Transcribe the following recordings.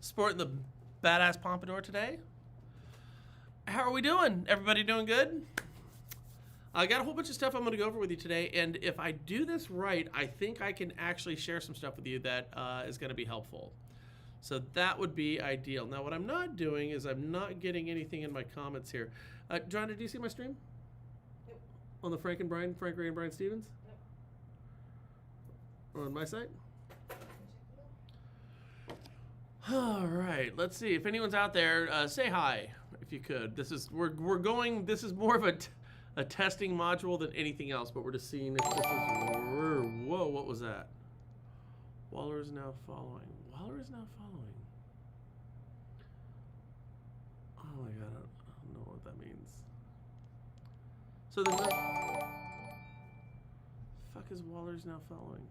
Sporting the badass pompadour today. How are we doing? Everybody doing good? I got a whole bunch of stuff I'm going to go over with you today, and if I do this right, I think I can actually share some stuff with you that is going to be helpful. So that would be ideal. Now, what I'm not doing is I'm not getting anything in my comments here. John, did you see my stream? Nope. On the Frank Ray and Brian Stevens? Nope. On my site? All right, let's see if anyone's out there. Say hi if you could. This is we're going. This is more of a testing module than anything else, but we're just seeing if this is. Whoa, what was that? Waller is now following. Waller is now following. Oh my god, I don't know what that means. So the fuck is Waller's now following?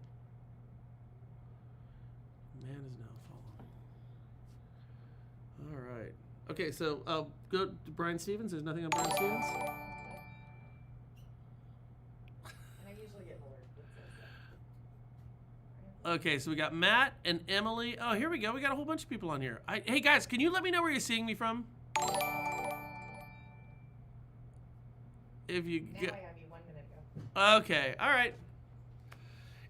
Man is now following. All right. Okay, so go to Brian Stevens. There's nothing on Brian Stevens. And I usually get bored. Okay, so we got Matt and Emily. Oh, here we go. We got a whole bunch of people on here. Hey guys, can you let me know where you're seeing me from? If you now get. I have you 1 minute ago. Okay. All right.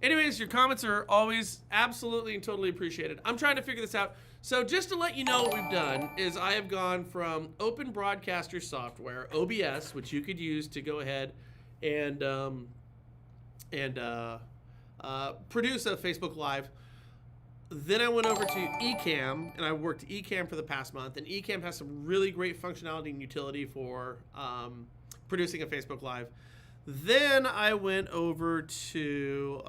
Anyways, your comments are always absolutely and totally appreciated. I'm trying to figure this out. So just to let you know what we've done is I have gone from Open Broadcaster Software, OBS, which you could use to go ahead and produce a Facebook Live. Then I went over to Ecamm, and I worked Ecamm for the past month. And Ecamm has some really great functionality and utility for producing a Facebook Live. Then I went over to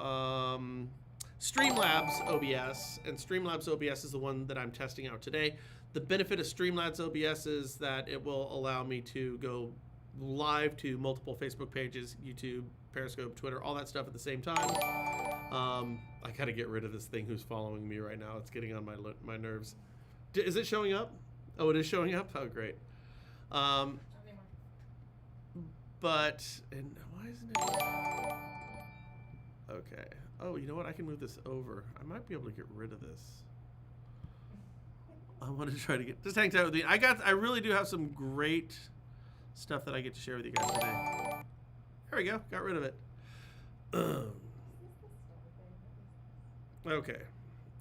Streamlabs OBS, and Streamlabs OBS is the one that I'm testing out today. The benefit of Streamlabs OBS is that it will allow me to go live to multiple Facebook pages, YouTube, Periscope, Twitter, all that stuff at the same time. I gotta get rid of this thing who's following me right now. It's getting on my nerves. Is it showing up? Oh, it is showing up? Oh, great. But, and why isn't it? Okay. Oh, you know what? I can move this over. I might be able to get rid of this. I want to try to get, just hang tight with me. I really do have some great stuff that I get to share with you guys today. There we go. Got rid of it. Okay. And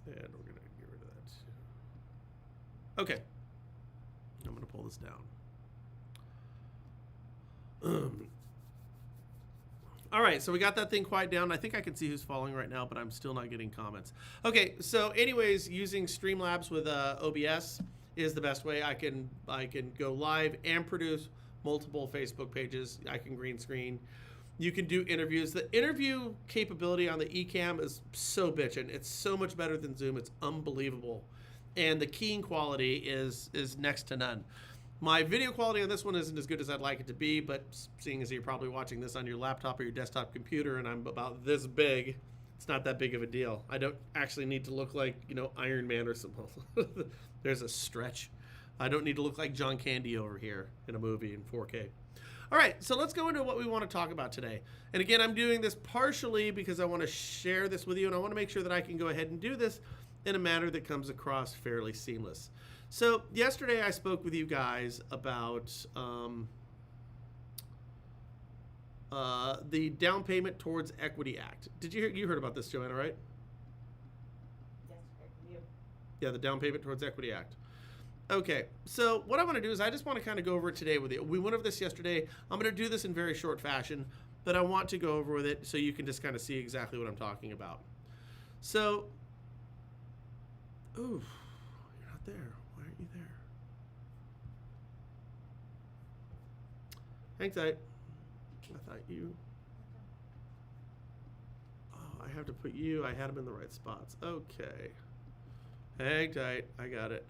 we're going to get rid of that too. Okay. I'm going to pull this down. All right, so we got that thing quiet down. I think I can see who's following right now, but I'm still not getting comments. Okay, so anyways, using Streamlabs with OBS is the best way. I can go live and produce multiple Facebook pages. I can green screen. You can do interviews. The interview capability on the Ecamm is so bitchin'. It's so much better than Zoom. It's unbelievable, and the keying quality is next to none. My video quality on this one isn't as good as I'd like it to be, but seeing as you're probably watching this on your laptop or your desktop computer and I'm about this big, it's not that big of a deal. I don't actually need to look like, Iron Man or something. There's a stretch. I don't need to look like John Candy over here in a movie in 4K. All right, so let's go into what we want to talk about today. And again, I'm doing this partially because I want to share this with you, and I want to make sure that I can go ahead and do this in a manner that comes across fairly seamless. So yesterday I spoke with you guys about the Down Payment Towards Equity Act. Did you heard about this, Joanna, right? Yes, I do. Yeah, the Down Payment Towards Equity Act. Okay, so what I want to do is I just want to kind of go over it today with you. We went over this yesterday. I'm going to do this in very short fashion, but I want to go over with it so you can just kind of see exactly what I'm talking about. So, ooh, you're not there. Why aren't you there? Hang tight. I thought you... Oh, I have to put you... I had them in the right spots. Okay. Hang tight. I got it.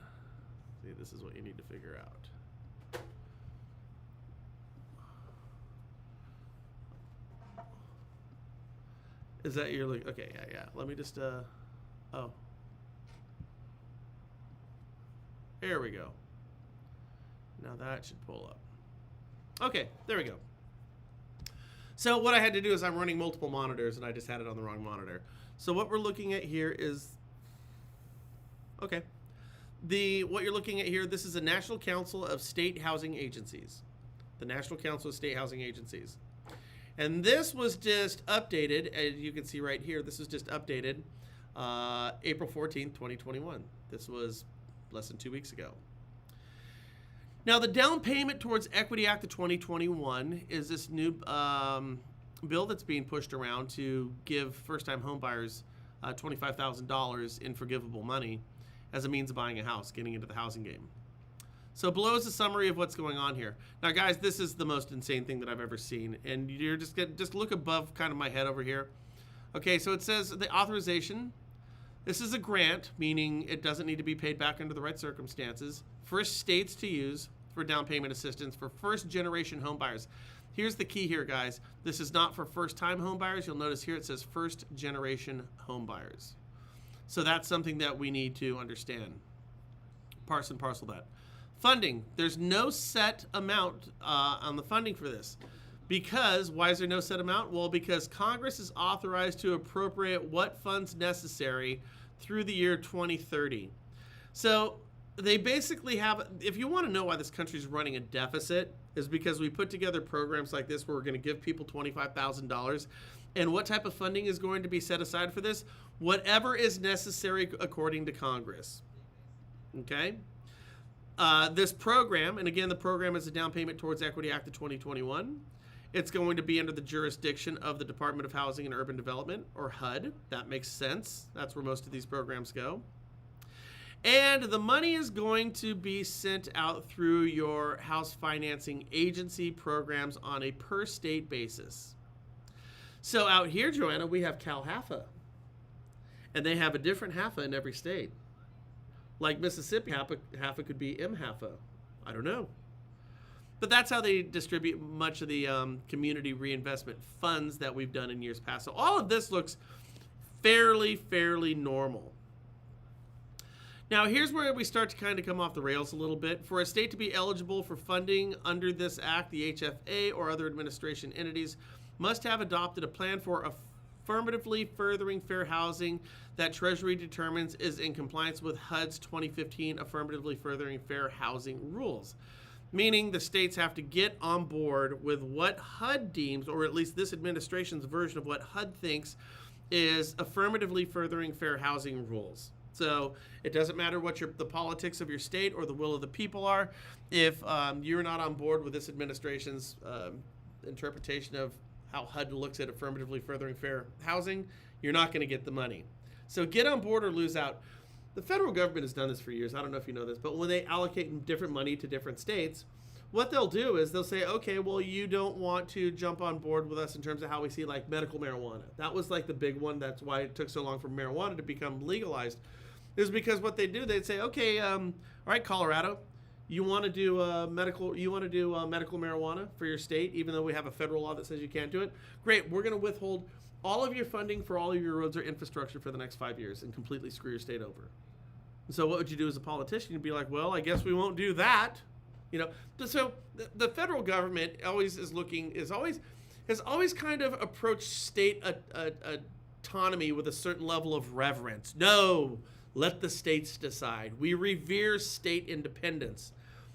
See, this is what you need to figure out. Is that your... Okay, yeah. Let me just... Oh. There we go. Now that should pull up. Okay, there we go. So what I had to do is I'm running multiple monitors and I just had it on the wrong monitor. So what we're looking at here is, okay, what you're looking at here, this is the National Council of State Housing Agencies. The National Council of State Housing Agencies. And this was just updated, as you can see right here, this was just updated April 14th, 2021. This was less than 2 weeks ago. Now, the Down Payment Towards Equity Act of 2021 is this new bill that's being pushed around to give first-time homebuyers $25,000 in forgivable money as a means of buying a house, getting into the housing game. So below is a summary of what's going on here. Now, guys, this is the most insane thing that I've ever seen, and you're just look above kind of my head over here. Okay, so it says the authorization. This is a grant, meaning it doesn't need to be paid back under the right circumstances, for states to use for down payment assistance for first-generation home buyers. Here's the key here, guys. This is not for first-time home buyers. You'll notice here it says first-generation home buyers. So that's something that we need to understand. Parse and parcel that. Funding. There's no set amount on the funding for this. Because, why is there no set amount? Well, because Congress is authorized to appropriate what funds necessary through the year 2030. So they basically have, if you want to know why this country is running a deficit, is because we put together programs like this where we're going to give people $25,000. And what type of funding is going to be set aside for this? Whatever is necessary according to Congress. Okay? This program, and again, the program is the Down Payment Towards Equity Act of 2021. It's going to be under the jurisdiction of the Department of Housing and Urban Development, or HUD. That makes sense. That's where most of these programs go. And the money is going to be sent out through your house financing agency programs on a per state basis. So out here, Joanna, we have CalHFA. And they have a different HAFA in every state. Like Mississippi, HAFA could be MHAFA. I don't know. But that's how they distribute much of the community reinvestment funds that we've done in years past. So all of this looks fairly normal. Now, here's where we start to kind of come off the rails a little bit. For a state to be eligible for funding under this act, the HFA or other administration entities must have adopted a plan for affirmatively furthering fair housing that Treasury determines is in compliance with HUD's 2015 Affirmatively Furthering Fair Housing rules. Meaning the states have to get on board with what HUD deems, or at least this administration's version of what HUD thinks is affirmatively furthering fair housing rules. So it doesn't matter what the politics of your state or the will of the people are. If you're not on board with this administration's interpretation of how HUD looks at affirmatively furthering fair housing, you're not going to get the money. So get on board or lose out. The federal government has done this for years. I don't know if you know this, but when they allocate different money to different states, what they'll do is they'll say, okay, well, you don't want to jump on board with us in terms of how we see like medical marijuana. That was like the big one. That's why it took so long for marijuana to become legalized, is because what they do, they'd say, okay, all right, Colorado, you want to do medical marijuana for your state, even though we have a federal law that says you can't do it. Great, we're going to withhold all of your funding for all of your roads or infrastructure for the next 5 years and completely screw your state over. So what would you do as a politician? You'd be like, well, I guess we won't do that. You know, so the federal government has always kind of approached state autonomy with a certain level of reverence. No, let the states decide. We revere state independence.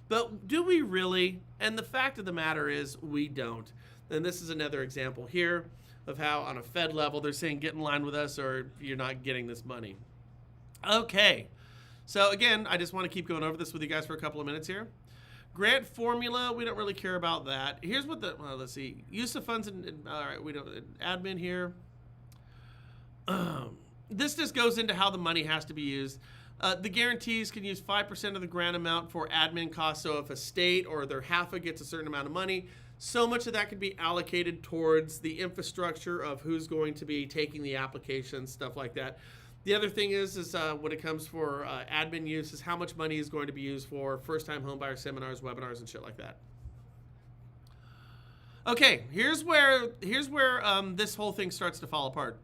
But do we really? And the fact of the matter is we don't. And this is another example here of how on a Fed level they're saying get in line with us or you're not getting this money. Okay. So again, I just want to keep going over this with you guys for a couple of minutes here. Grant formula, we don't really care about that. Here's what let's see. Use of funds, all right, we don't, admin here. This just goes into how the money has to be used. The guarantees can use 5% of the grant amount for admin costs. So if a state or their HAFA gets a certain amount of money, so much of that can be allocated towards the infrastructure of who's going to be taking the applications, stuff like that. The other thing is when it comes for admin use is how much money is going to be used for first-time homebuyer seminars, webinars, and shit like that. Okay, here's where this whole thing starts to fall apart.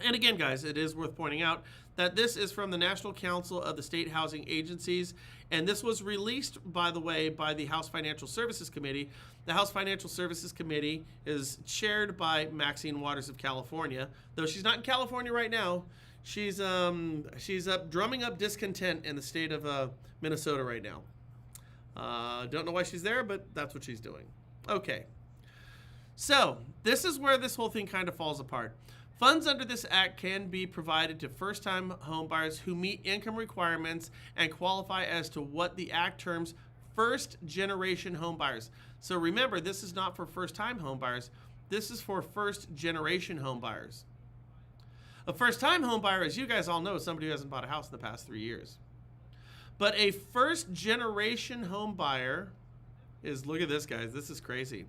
And again, guys, it is worth pointing out that this is from the National Council of the State Housing Agencies, and this was released, by the way, by the House Financial Services Committee. The House Financial Services Committee is chaired by Maxine Waters of California. Though she's not in California right now, She's up drumming up discontent in the state of Minnesota right now. Don't know why she's there, but that's what she's doing. Okay. So this is where this whole thing kind of falls apart. Funds under this act can be provided to first-time homebuyers who meet income requirements and qualify as to what the act terms first-generation homebuyers. So remember, this is not for first-time homebuyers. This is for first-generation homebuyers. A first-time homebuyer, as you guys all know, is somebody who hasn't bought a house in the past 3 years. But a first-generation homebuyer is, look at this, guys. This is crazy.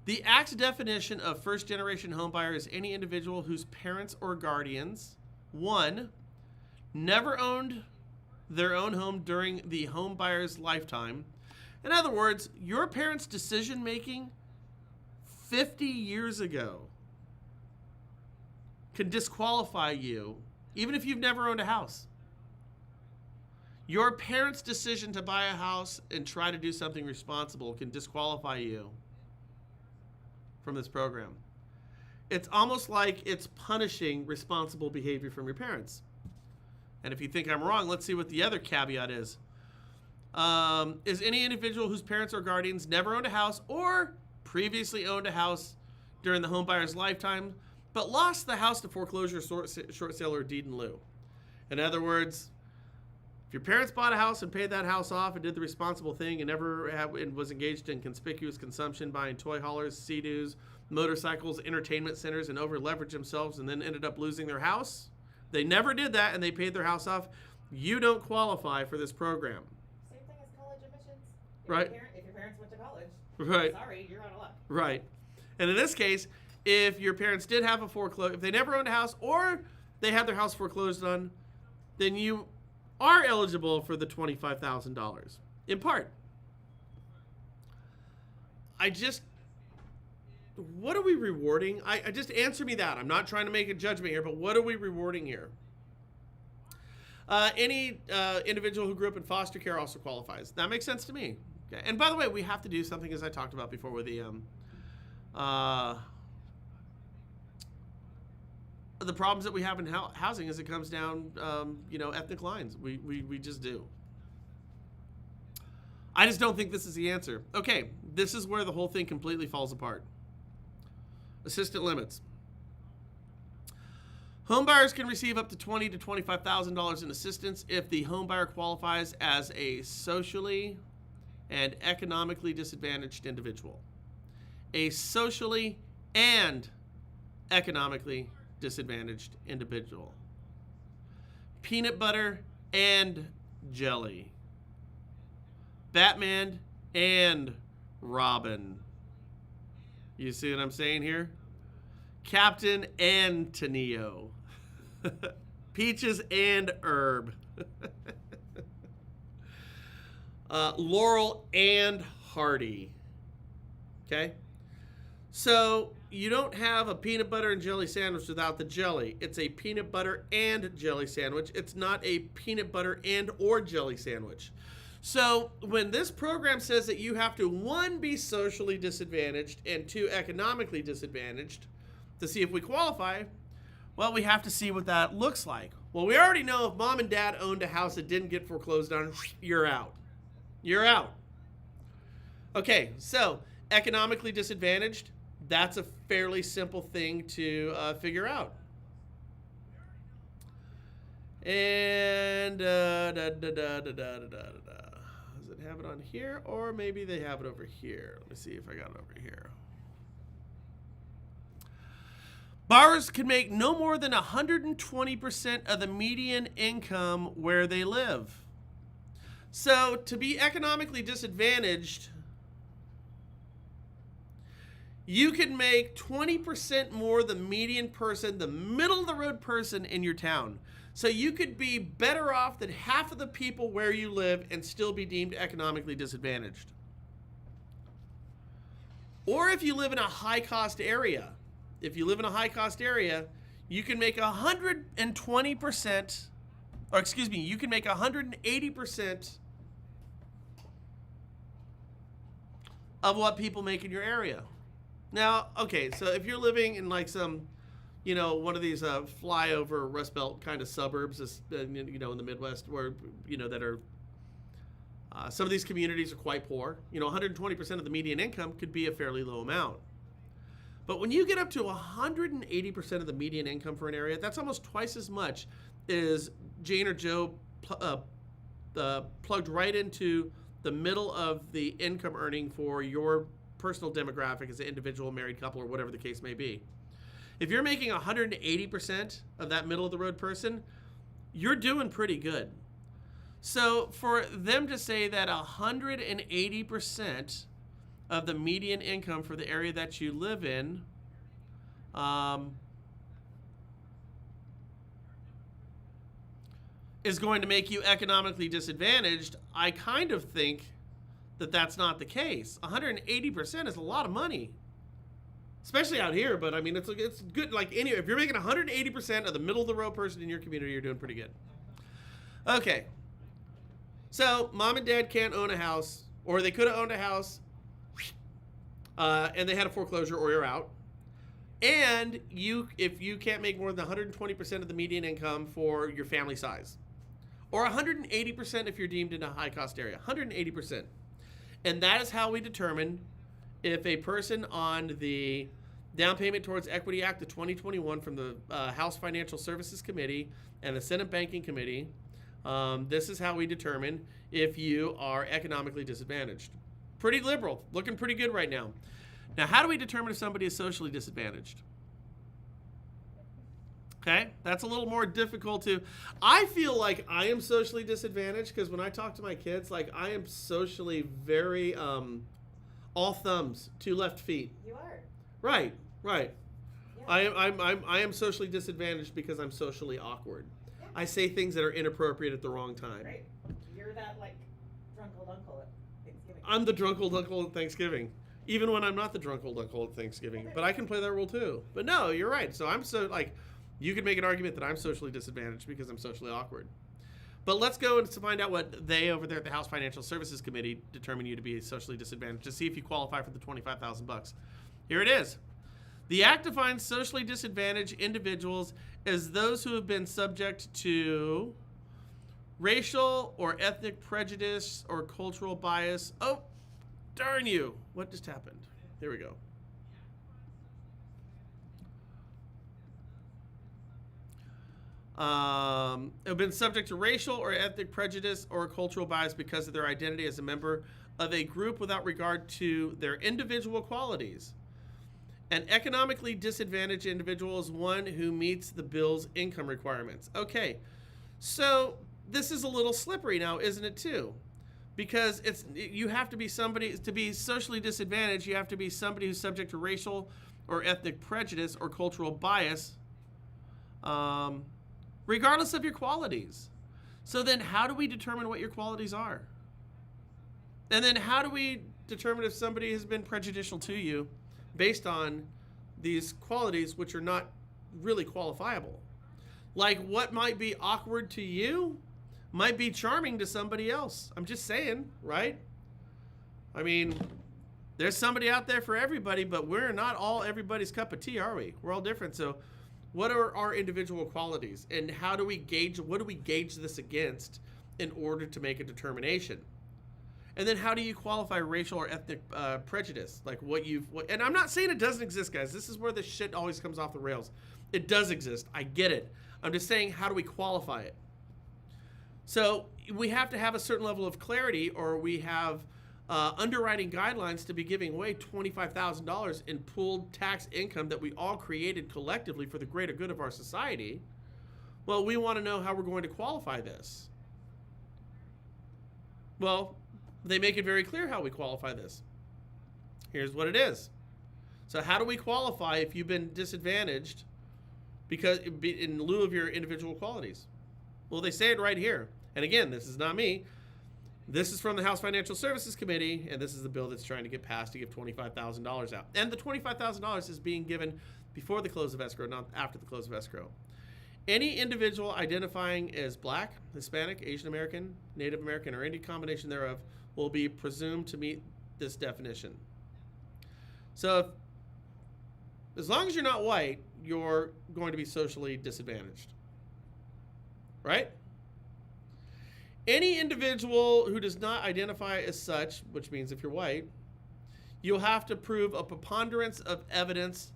The Act's definition of first-generation homebuyer is any individual whose parents or guardians, 1, never owned their own home during the homebuyer's lifetime. In other words, your parents' decision-making 50 years ago can disqualify you, even if you've never owned a house. Your parents' decision to buy a house and try to do something responsible can disqualify you from this program. It's almost like it's punishing responsible behavior from your parents. And if you think I'm wrong, let's see what the other caveat is. Is any individual whose parents or guardians never owned a house or previously owned a house during the homebuyer's lifetime, but lost the house to foreclosure, short sale, or deed in lieu. In other words, if your parents bought a house and paid that house off and did the responsible thing and was engaged in conspicuous consumption, buying toy haulers, sea-doos, motorcycles, entertainment centers, and over-leveraged themselves and then ended up losing their house, they never did that and they paid their house off, you don't qualify for this program. Same thing as college admissions. Right. If your parents went to college, Right. sorry, you're out of luck. Right. And in this case, if your parents did have a foreclosure, if they never owned a house or they had their house foreclosed on, then you are eligible for the $25,000 in part. What are we rewarding? I just answer me that. I'm not trying to make a judgment here, but what are we rewarding here? Any individual who grew up in foster care also qualifies. That makes sense to me. Okay. And by the way, we have to do something, as I talked about before, with the problems that we have in housing is it comes down, ethnic lines. We just do. I just don't think this is the answer. Okay, this is where the whole thing completely falls apart. Assistant limits. Homebuyers can receive up to $20,000 to $25,000 in assistance if the homebuyer qualifies as a socially and economically disadvantaged individual. A socially and economically disadvantaged individual. Peanut butter and jelly. Batman and Robin. You see what I'm saying here? Captain and Tenio. Peaches and Herb. Laurel and Hardy. Okay? So you don't have a peanut butter and jelly sandwich without the jelly. It's a peanut butter and jelly sandwich. It's not a peanut butter and or jelly sandwich. So when this program says that you have to, 1, be socially disadvantaged and 2, economically disadvantaged to see if we qualify, well, we have to see what that looks like. Well, we already know if mom and dad owned a house that didn't get foreclosed on, you're out. You're out. Okay, so economically disadvantaged, that's a fairly simple thing to figure out. And does it have it on here, or maybe they have it over here? Let me see if I got it over here. Borrowers can make no more than 120% of the median income where they live. So to be economically disadvantaged, you can make 20% more the median person, the middle of the road person in your town. So you could be better off than half of the people where you live and still be deemed economically disadvantaged. Or if you live in a high-cost area, you can make 120%, you can make 180% of what people make in your area. Now, okay, so if you're living in like some one of these flyover Rust Belt kind of suburbs, in the Midwest, where that are some of these communities are quite poor. 120% of the median income could be a fairly low amount. But when you get up to 180% of the median income for an area, that's almost twice as much as Jane or Joe plugged right into the middle of the income earning for your personal demographic as an individual, married couple, or whatever the case may be. If you're making 180% of that middle of the road person, you're doing pretty good. So for them to say that 180% of the median income for the area that you live in is going to make you economically disadvantaged, I kind of think that that's not the case. 180% is a lot of money, especially out here. But I mean, it's good. Like anyway, if you're making 180% of the middle of the road person in your community, you're doing pretty good. Okay. So mom and dad can't own a house, or they could have owned a house, and they had a foreclosure, or you're out. And if you can't make more than 120% of the median income for your family size, or 180% if you're deemed in a high-cost area, 180%. And that is how we determine if a person on the Down Payment Towards Equity Act of 2021 from the House Financial Services Committee and the Senate Banking Committee, this is how we determine if you are economically disadvantaged. Pretty liberal, looking pretty good right now. Now, how do we determine if somebody is socially disadvantaged? Okay, that's a little more difficult to. I feel like I am socially disadvantaged because when I talk to my kids, like I am socially very all thumbs, two left feet. You are. Right. Yeah. I am socially disadvantaged because I'm socially awkward. Yeah. I say things that are inappropriate at the wrong time. Right. You're that like drunk old uncle at Thanksgiving. I'm the drunk old uncle at Thanksgiving, even when I'm not the drunk old uncle at Thanksgiving. But I can play that role too. But no, you're right. So I'm so like. You could make an argument that I'm socially disadvantaged because I'm socially awkward. But let's go and find out what they over there at the House Financial Services Committee determine you to be socially disadvantaged to see if you qualify for the $25,000. Here it is. The Act defines socially disadvantaged individuals as those who have been subject to racial or ethnic prejudice or cultural bias. Oh, darn you. What just happened? Here we go. Have been subject to racial or ethnic prejudice or cultural bias because of their identity as a member of a group without regard to their individual qualities. An economically disadvantaged individual is one who meets the bill's income requirements. Okay, so this is a little slippery now, isn't it too? Because you have to be somebody, to be socially disadvantaged, you have to be somebody who's subject to racial or ethnic prejudice or cultural bias, regardless of your qualities. So then how do we determine what your qualities are? And then how do we determine if somebody has been prejudicial to you based on these qualities which are not really qualifiable? Like what might be awkward to you might be charming to somebody else. I'm just saying, right? I mean, there's somebody out there for everybody, but we're not all everybody's cup of tea, are we? We're all different. So what are our individual qualities, and how do we gauge, what do we gauge this against in order to make a determination? And then how do you qualify racial or ethnic prejudice? Like and I'm not saying it doesn't exist, guys. This is where this shit always comes off the rails. It does exist. I get it. I'm just saying, how do we qualify it? So we have to have a certain level of clarity, or we have underwriting guidelines to be giving away $25,000 in pooled tax income that we all created collectively for the greater good of our society. Well, we want to know how we're going to qualify this. Well, they make it very clear how we qualify this. Here's what it is. So how do we qualify if you've been disadvantaged because in lieu of your individual qualities? Well, they say it right here. And again, this is not me. This is from the House Financial Services Committee, and this is the bill that's trying to get passed to give $25,000 out. And the $25,000 is being given before the close of escrow, not after the close of escrow. Any individual identifying as Black, Hispanic, Asian American, Native American, or any combination thereof will be presumed to meet this definition. So As long as you're not white, you're going to be socially disadvantaged. Right? Any individual who does not identify as such, which means if you're white, you'll have to prove a preponderance of evidence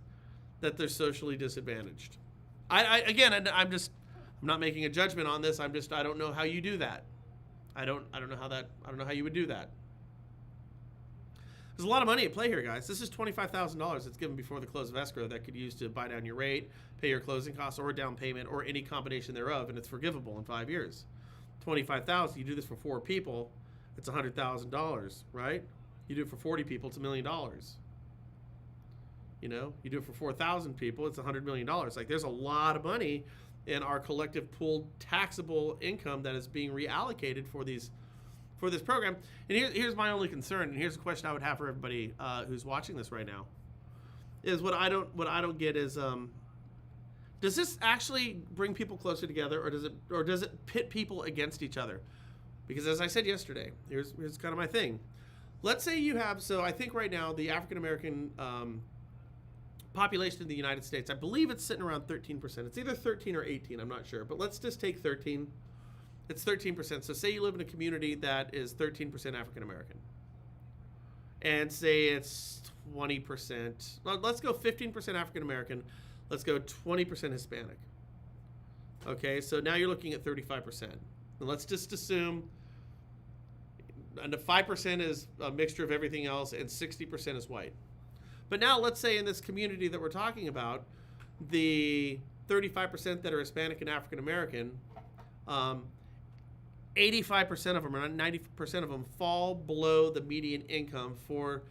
that they're socially disadvantaged. I'm not making a judgment on this. I don't know how you do that. I don't know how you would do that. There's a lot of money at play here, guys. This is $25,000 that's given before the close of escrow that could use to buy down your rate, pay your closing costs, or a down payment, or any combination thereof, and it's forgivable in 5 years. $25,000. You do this for 4 people, it's $100,000, right? You do it for 40 people, it's $1 million. You know, you do it for 4,000 people, it's $100 million. Like, there's a lot of money in our collective pooled taxable income that is being reallocated for this program. And here's my only concern, and here's a question I would have for everybody who's watching this right now. Is what I don't get is, does this actually bring people closer together, or does it pit people against each other? Because as I said yesterday, here's kind of my thing. Let's say you have, so I think right now the African American population in the United States, I believe it's sitting around 13%. It's either 13 or 18, I'm not sure, but let's just take 13. It's 13%. So say you live in a community that is 13% African American. And say it's 20%. Well, let's go 15% African American. Let's go 20% Hispanic. Okay, so now you're looking at 35%. And let's just assume and the 5% is a mixture of everything else, and 60% is white. But now let's say in this community that we're talking about, the 35% that are Hispanic and African American, 85% of them, or 90% of them, fall below the median income for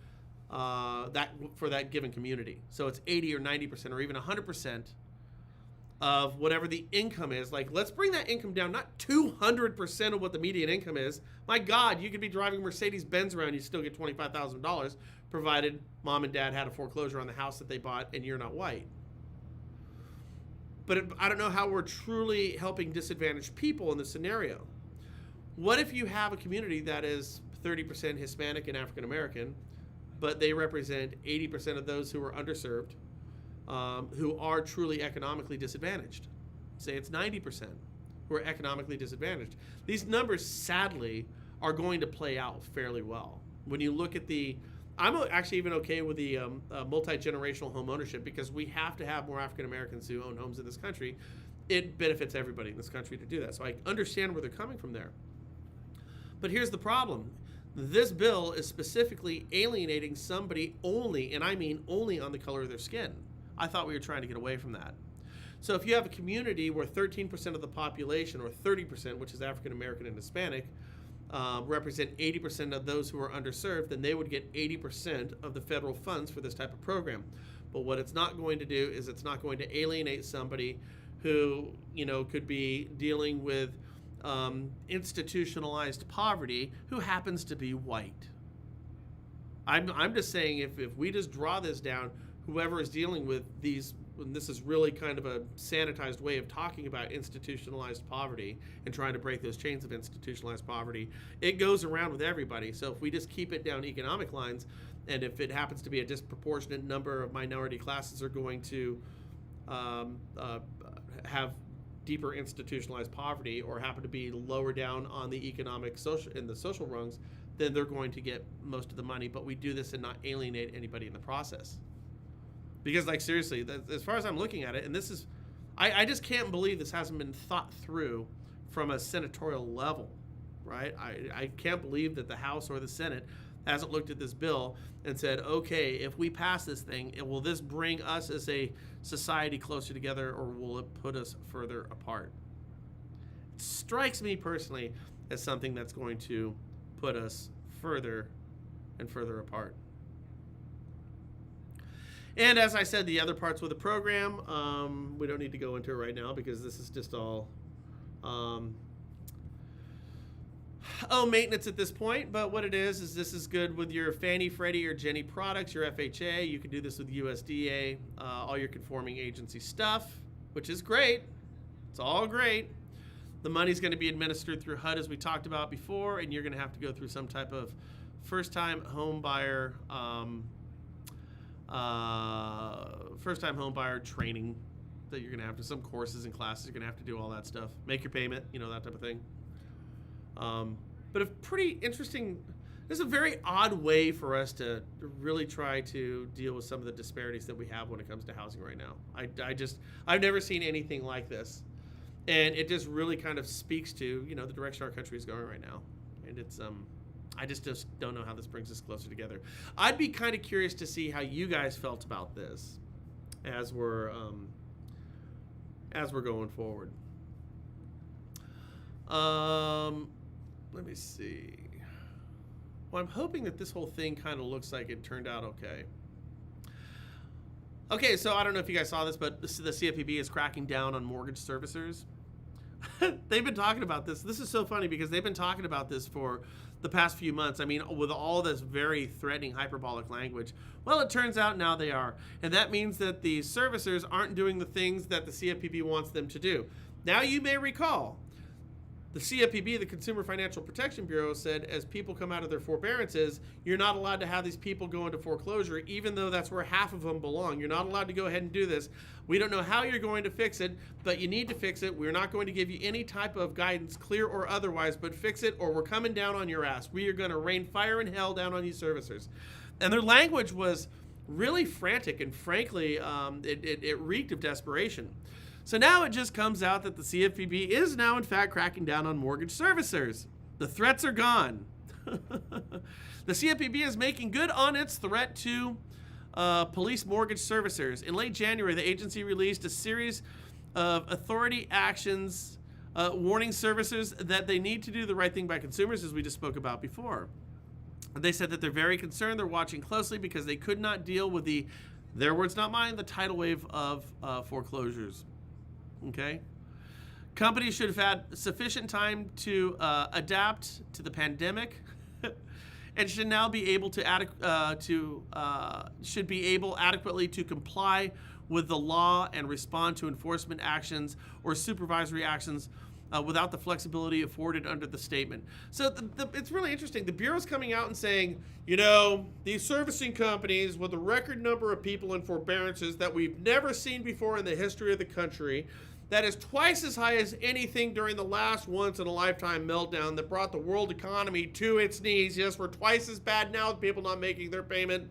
that given community. So it's 80 or 90% or even 100% of whatever the income is. Like, let's bring that income down, not 200% of what the median income is. My God, you could be driving Mercedes-Benz around, you still get $25,000, provided mom and dad had a foreclosure on the house that they bought and you're not white. But I don't know how we're truly helping disadvantaged people in this scenario. What if you have a community that is 30% Hispanic and African American, but they represent 80% of those who are underserved, who are truly economically disadvantaged? Say it's 90% who are economically disadvantaged. These numbers, sadly, are going to play out fairly well. When you look at I'm actually even okay with the multi-generational home ownership, because we have to have more African Americans who own homes in this country. It benefits everybody in this country to do that. So I understand where they're coming from there. But here's the problem. This bill is specifically alienating somebody only, and I mean only on the color of their skin. I thought we were trying to get away from that. So if you have a community where 13% of the population, or 30%, which is African American and Hispanic, represent 80% of those who are underserved, then they would get 80% of the federal funds for this type of program. But what it's not going to do is it's not going to alienate somebody who, could be dealing with institutionalized poverty, who happens to be white. I'm just saying, if we just draw this down, whoever is dealing with these, and this is really kind of a sanitized way of talking about institutionalized poverty and trying to break those chains of institutionalized poverty, it goes around with everybody. So if we just keep it down economic lines, and if it happens to be a disproportionate number of minority classes are going to have deeper institutionalized poverty, or happen to be lower down on the economic social rungs, then they're going to get most of the money. But we do this and not alienate anybody in the process. Because, like, seriously, as far as I'm looking at it, and this is, I just can't believe this hasn't been thought through from a senatorial level, right? I can't believe that the House or the Senate hasn't looked at this bill and said, okay, if we pass this thing, will this bring us as a society closer together, or will it put us further apart? It strikes me personally as something that's going to put us further and further apart. And as I said, the other parts with the program, we don't need to go into it right now, because this is just all maintenance at this point. But what it is this is good with your Fannie, Freddie, or Ginnie products, your FHA. You can do this with USDA, all your conforming agency stuff, which is great. It's all great. The money's going to be administered through HUD, as we talked about before, and you're going to have to go through some type of first-time home buyer first-time home buyer training that you're going to have to, some courses and classes you're going to have to do, all that stuff. Make your payment, you know, that type of thing. But a pretty interesting, this is a very odd way for us to really try to deal with some of the disparities that we have when it comes to housing right now. I've never seen anything like this. And it just really kind of speaks to, you know, the direction our country is going right now. And it's, I just don't know how this brings us closer together. I'd be kind of curious to see how you guys felt about this as we're going forward. Let me see. Well, I'm hoping that this whole thing kind of looks like it turned out okay. Okay, so I don't know if you guys saw this, but the cFPB is cracking down on mortgage servicers. They've been talking about this. This is so funny because they've been talking about this for the past few months. I mean, with all this very threatening, hyperbolic language. Well, it turns out now they are. And that means that the servicers aren't doing the things that the cFPB wants them to do. Now, you may recall, the cFPB, the Consumer Financial Protection Bureau, said as people come out of their forbearances, you're not allowed to have these people go into foreclosure, even though that's where half of them belong. You're not allowed to go ahead and do this. We don't know how you're going to fix it, but you need to fix it. We're not going to give you any type of guidance, clear or otherwise, but fix it or we're coming down on your ass. We are going to rain fire and hell down on you servicers. And their language was really frantic, and frankly, it reeked of desperation. So now it just comes out that the cFPB is now, in fact, cracking down on mortgage servicers. The threats are gone. The cFPB is making good on its threat to police mortgage servicers. In late January, the agency released a series of authority actions warning servicers that they need to do the right thing by consumers, as we just spoke about before. They said that they're very concerned. They're watching closely because they could not deal with their words, not mine, the tidal wave of foreclosures. Okay? Companies should have had sufficient time to adapt to the pandemic and should now be able to adequately to comply with the law and respond to enforcement actions or supervisory actions without the flexibility afforded under the statement. So it's really interesting. The Bureau's coming out and saying, you know, these servicing companies with a record number of people in forbearances that we've never seen before in the history of the country, that is twice as high as anything during the last once-in-a-lifetime meltdown that brought the world economy to its knees. Yes, we're twice as bad now with people not making their payment.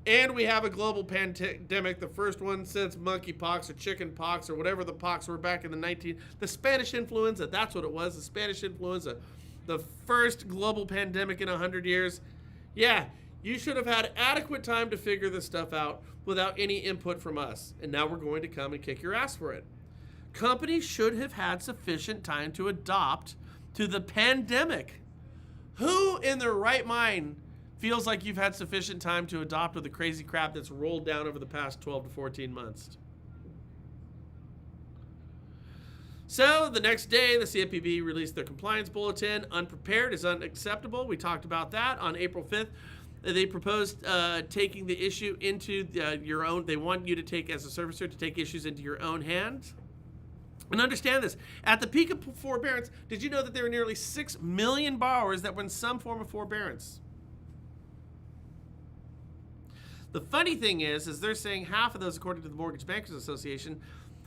And we have a global pandemic, the first one since monkeypox or chicken pox or whatever the pox were back in the Spanish influenza. That's what it was, the Spanish influenza. The first global pandemic in 100 years. Yeah, you should have had adequate time to figure this stuff out without any input from us. And now we're going to come and kick your ass for it. Companies should have had sufficient time to adapt to the pandemic. Who in their right mind feels like you've had sufficient time to adopt with the crazy crap that's rolled down over the past 12 to 14 months? So the next day, the cFPB released their compliance bulletin. Unprepared is unacceptable. We talked about that on April 5th. They proposed taking the issue into your own. They want you to take, as a servicer, to take issues into your own hands. And understand this, at the peak of forbearance, did you know that there were nearly 6 million borrowers that were in some form of forbearance? The funny thing is they're saying half of those, according to the Mortgage Bankers Association,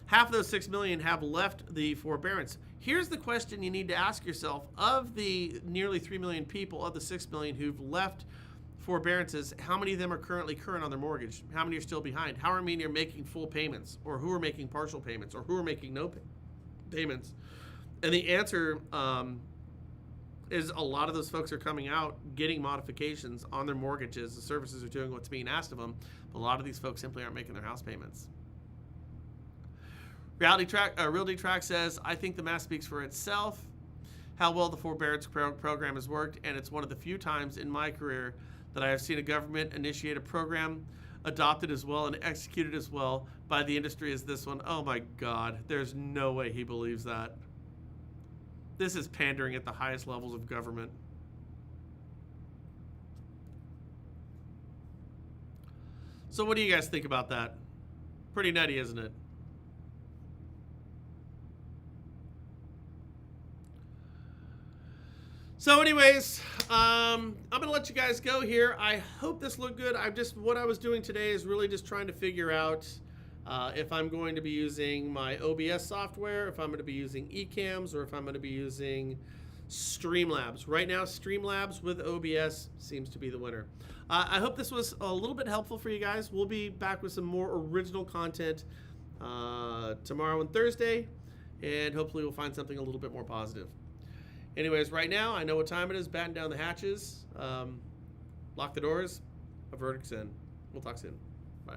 half of those 6 million have left the forbearance. Here's the question you need to ask yourself. Of the nearly 3 million people, of the 6 million who've left forbearances, how many of them are currently current on their mortgage? How many are still behind? How many are making full payments? Or who are making partial payments? Or who are making no payments? And the answer is a lot of those folks are coming out, getting modifications on their mortgages. The services are doing what's being asked of them. But a lot of these folks simply aren't making their house payments. Realty Track says, I think the math speaks for itself, how well the forbearance program has worked, and it's one of the few times in my career that I have seen a government initiate a program adopted as well and executed as well by the industry as this one. Oh my God, there's no way he believes that. This is pandering at the highest levels of government. So what do you guys think about that? Pretty nutty, isn't it? So anyways, I'm gonna let you guys go here. I hope this looked good. What I was doing today is really just trying to figure out if I'm going to be using my OBS software, if I'm going to be using eCams, or if I'm going to be using Streamlabs. Right now, Streamlabs with OBS seems to be the winner. I hope this was a little bit helpful for you guys. We'll be back with some more original content tomorrow and Thursday, and hopefully we'll find something a little bit more positive. Anyways, right now, I know what time it is. Batten down the hatches. Lock the doors. A verdict's in. We'll talk soon. Bye.